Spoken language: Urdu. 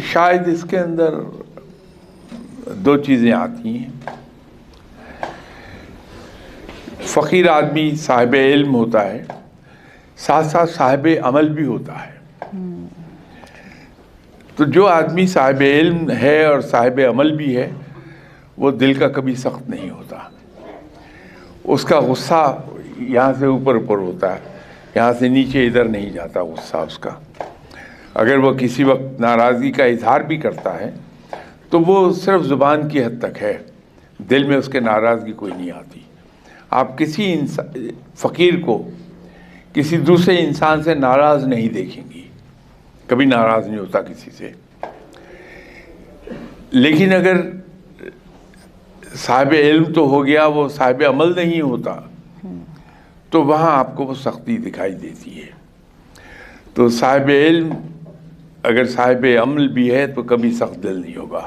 شاید اس کے اندر دو چیزیں آتی ہیں. فقیر آدمی صاحب علم ہوتا ہے، ساتھ ساتھ صاحب عمل بھی ہوتا ہے. تو جو آدمی صاحب علم ہے اور صاحب عمل بھی ہے وہ دل کا کبھی سخت نہیں ہوتا. اس کا غصہ یہاں سے اوپر اوپر ہوتا ہے، یہاں سے نیچے ادھر نہیں جاتا غصہ اس کا. اگر وہ کسی وقت ناراضگی کا اظہار بھی کرتا ہے تو وہ صرف زبان کی حد تک ہے، دل میں اس کے ناراضگی کوئی نہیں آتی. آپ کسی فقیر کو کسی دوسرے انسان سے ناراض نہیں دیکھیں گی، کبھی ناراض نہیں ہوتا کسی سے. لیکن اگر صاحب علم تو ہو گیا، وہ صاحب عمل نہیں ہوتا تو وہاں آپ کو وہ سختی دکھائی دیتی ہے. تو صاحب علم اگر صاحب عمل بھی ہے تو کبھی سخت دل نہیں ہوگا.